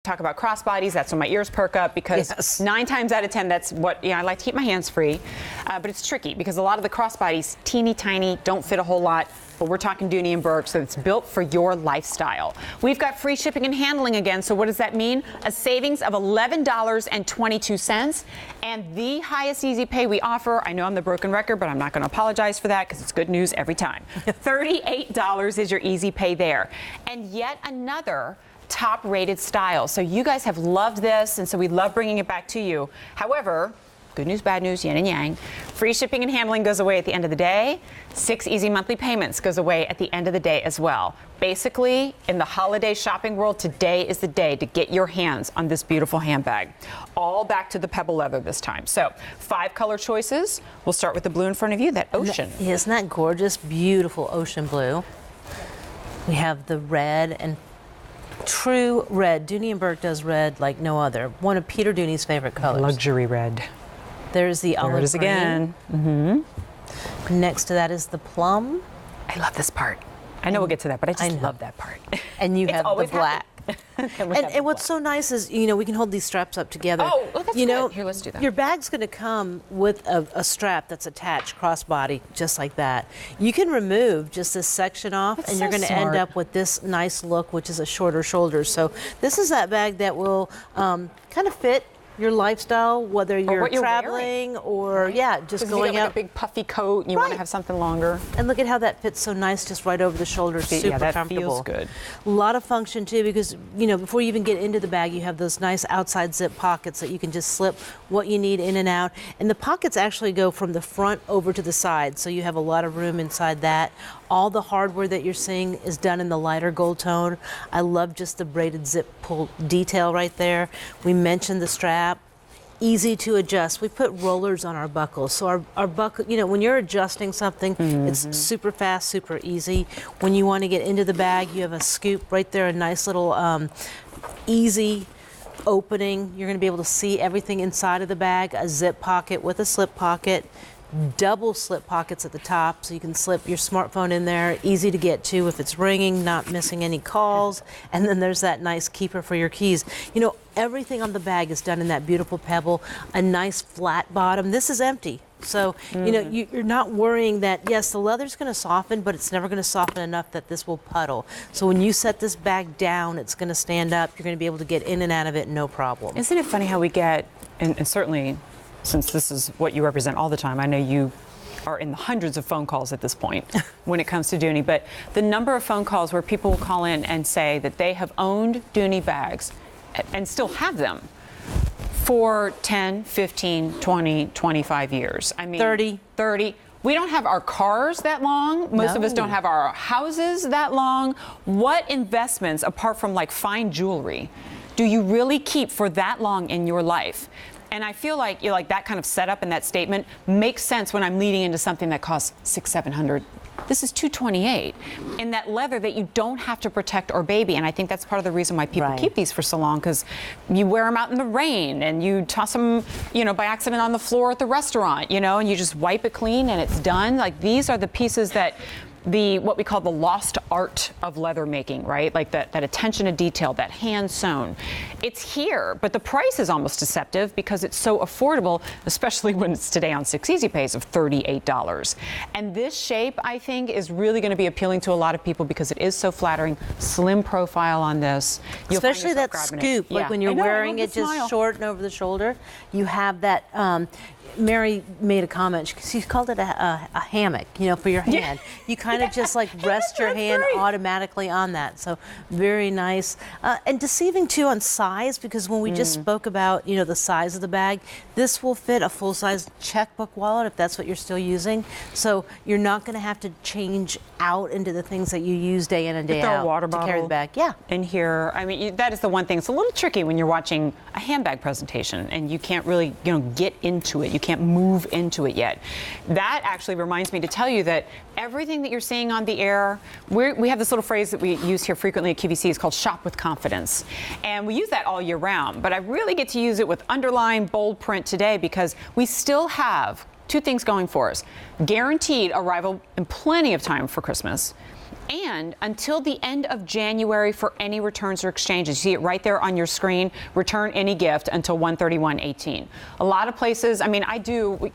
Talk about crossbodies, that's when my ears perk up because 9 times out of 10, that's what, I like to keep my hands free. But it's tricky because a lot of the crossbodies, teeny tiny, don't fit a whole lot. But we're talking Dooney & Bourke, so it's built for your lifestyle. We've got free shipping and handling again. So what does that mean? A savings of $11.22 and the highest easy pay we offer. I know I'm the broken record, but I'm not going to apologize for that because it's good news every time. $38 is your easy pay there. And yet another top-rated style. So you guys have loved this, and so we love bringing it back to you. However, good news, bad news, yin and yang. Free shipping and handling goes away at the end of the day. 6 easy monthly payments goes away at the end of the day as well. Basically, in the holiday shopping world, today is the day to get your hands on this beautiful handbag. All back to the pebble leather this time. So 5 color choices. We'll start with the blue in front of you, that ocean. Isn't that gorgeous? Beautiful ocean blue. We have the red and true red. Dooney & Bourke does red like no other. One of Peter Dooney's favorite colors. Luxury red. There's the olive green. There it is again. Next to that is the plum. I love this part. I know we'll get to that, but I just love that part. And you have the black. And what's so nice is, we can hold these straps up together. Oh, that's good. Here, let's do that. Your bag's going to come with a strap that's attached crossbody, just like that. You can remove just this section off, and you're going to end up with this nice look, which is a shorter shoulder. So this is that bag that will kind of fit your lifestyle, whether you're traveling or just going out. Like a big puffy coat and you want to have something longer. And look at how that fits so nice, just right over the shoulder. Super that comfortable. Feels good. A lot of function too, because before you even get into the bag, you have those nice outside zip pockets that you can just slip what you need in and out. And the pockets actually go from the front over to the side, so you have a lot of room inside that. All the hardware that you're seeing is done in the lighter gold tone. I love just the braided zip pull detail right there. We mentioned the strap. Easy to adjust. We put rollers on our buckles. So our buckle, when you're adjusting something, it's super fast, super easy. When you want to get into the bag, you have a scoop right there, a nice little easy opening. You're going to be able to see everything inside of the bag, a zip pocket with a slip pocket. Double slip pockets at the top, so you can slip your smartphone in there, easy to get to if it's ringing, not missing any calls. And then there's that nice keeper for your keys. Everything on the bag is done in that beautiful pebble, a nice flat bottom. This is empty. So, you're not worrying that, yes, the leather's going to soften, but it's never going to soften enough that this will puddle. So when you set this bag down, it's going to stand up. You're going to be able to get in and out of it, no problem. Isn't it funny how we get, and certainly since this is what you represent all the time, I know you are in the hundreds of phone calls at this point when it comes to Dooney, but the number of phone calls where people will call in and say that they have owned Dooney bags and still have them for 10, 15, 20, 25 years. I mean, 30. We don't have our cars that long. Most of us don't have our houses that long. What investments, apart from like fine jewelry, do you really keep for that long in your life? And I feel like that kind of setup and that statement makes sense when I'm leading into something that costs $600-700. This is $228 in that leather that you don't have to protect or baby. And I think that's part of the reason why people keep these for so long, because you wear them out in the rain and you toss them, by accident on the floor at the restaurant, and you just wipe it clean and it's done. Like, these are the pieces that what we call the lost art of leather making, right? Like that attention to detail, that hand sewn. It's here, but the price is almost deceptive because it's so affordable, especially when it's today on 6 easy pays of $38. And this shape, I think, is really going to be appealing to a lot of people because it is so flattering. Slim profile on this. Especially that scoop, like when you're wearing it just short and over the shoulder, you have that. Mary made a comment. She called it a hammock, for your hand. You kind of just like rest your hand automatically on that. So very nice. And deceiving too on size, because when we just spoke about, the size of the bag, this will fit a full-size checkbook wallet if that's what you're still using. So you're not going to have to change out into the things that you use day in and day out a water bottle to carry the bag. Yeah. In here, I mean, that is the one thing. It's a little tricky when you're watching a handbag presentation and you can't really, get into it. You can't move into it yet. That actually reminds me to tell you that everything that you're seeing on the air, we have this little phrase that we use here frequently at QVC. It's called shop with confidence. And we use that all year round, but I really get to use it with underlined bold print today because we still have two things going for us. Guaranteed arrival in plenty of time for Christmas. And until the end of January for any returns or exchanges. You see it right there on your screen. Return any gift until 1/31/18. A lot of places, I mean, I do,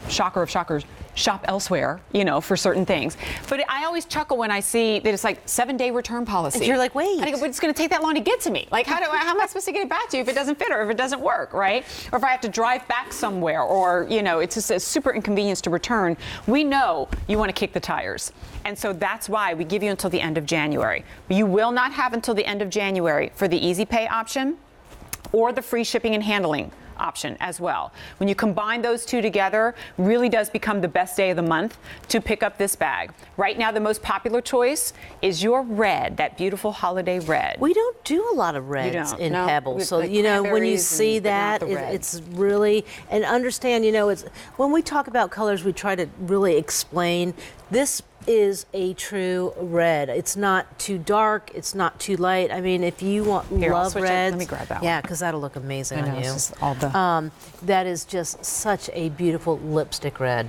shocker of shockers, shop elsewhere, for certain things. But I always chuckle when I see that it's like 7-day return policy. And you're like, wait. And I go, but it's going to take that long to get to me. Like, how am I supposed to get it back to you if it doesn't fit or if it doesn't work, right? Or if I have to drive back somewhere or, it's just a super inconvenience to return. We know you want to kick the tires. And so that's why we give you until the end of January. You will not have until the end of January for the Easy Pay option or the free shipping and handling option as well. When you combine those two together, really does become the best day of the month to pick up this bag. Right now, the most popular choice is your red, that beautiful holiday red. We don't do a lot of reds in Pebble. So, like when you see and, that, it's really, and understand, it's when we talk about colors, we try to really explain this is a true red. It's not too dark. It's not too light. I mean, if you love reds, let me grab that one. Yeah, because that'll look amazing on you. All the... that is just such a beautiful lipstick red.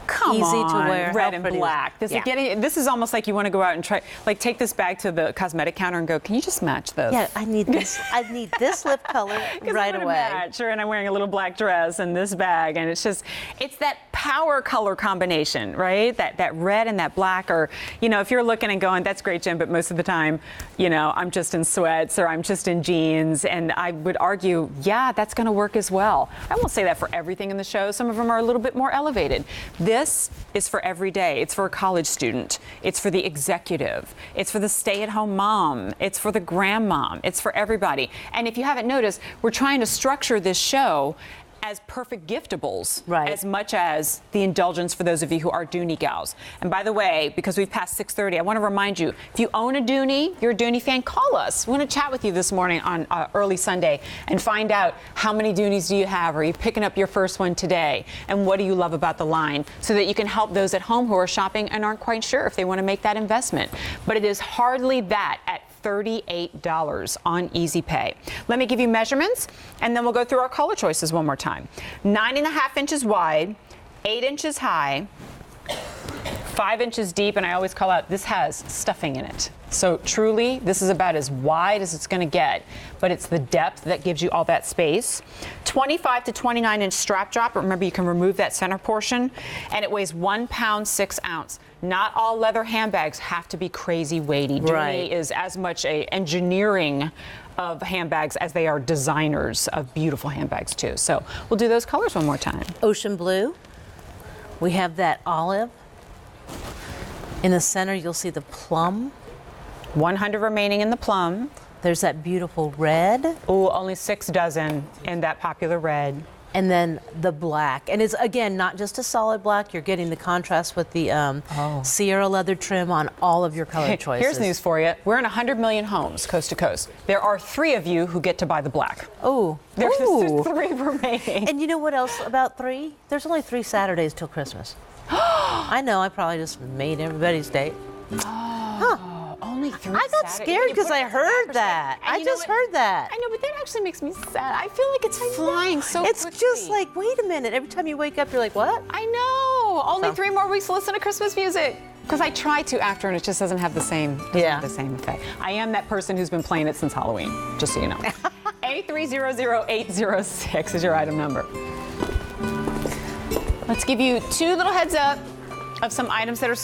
Come Easy on, to wear, red and black. This is almost like you want to go out and try, like take this bag to the cosmetic counter and go, can you just match this? Yeah, I need this. I need this lip color right away. Match. And I'm wearing a little black dress and this bag, and it's that power color combination, right? That red and that black, or if you're looking and going, that's great, Jim, but most of the time, I'm just in sweats or I'm just in jeans, and I would argue, yeah, that's going to work as well. I won't say that for everything in the show. Some of them are a little bit more elevated. This is for every day. It's for a college student. It's for the executive. It's for the stay-at-home mom. It's for the grandmom. It's for everybody. And if you haven't noticed, we're trying to structure this show as perfect giftables, as much as the indulgence for those of you who are Dooney gals. And by the way, because we've passed 6:30, I want to remind you, if you own a Dooney, you're a Dooney fan, call us. We want to chat with you this morning on early Sunday and find out how many Dooneys do you have? Are you picking up your first one today? And what do you love about the line? So that you can help those at home who are shopping and aren't quite sure if they want to make that investment. But it is hardly that at $38 on Easy Pay. Let me give you measurements, and then we'll go through our color choices one more time. 9.5 inches wide, 8 inches high, 5 inches deep, and I always call out, this has stuffing in it. So truly, this is about as wide as it's going to get, but it's the depth that gives you all that space. 25 to 29 inch strap drop. Remember, you can remove that center portion, and it weighs 1 pound 6 ounce. Not all leather handbags have to be crazy weighty. Dooney is as much a engineering of handbags as they are designers of beautiful handbags too. So we'll do those colors one more time. Ocean blue. We have that olive. In the center, you'll see the plum. 100 remaining in the plum. There's that beautiful red. Oh, only 6 dozen in that popular red. And then the black. And it's, again, not just a solid black. You're getting the contrast with the Sierra leather trim on all of your color choices. Here's news for you. We're in 100 million homes, coast to coast. There are 3 of you who get to buy the black. Oh. There's 3 remaining. And you know what else about 3? There's only 3 Saturdays till Christmas. I know, I probably just made everybody's day. Only 3 I got scared because I heard that. I just heard that. I know, but that actually makes me sad. I feel like it's flying so quickly. It's just like, wait a minute. Every time you wake up, you're like, what? I know. Only 3 more weeks to listen to Christmas music. Because I try to after, and it just doesn't have the same, the same effect. I am that person who's been playing it since Halloween, just so you know. 8300806 is your item number. Let's give you 2 little heads up of some items that are still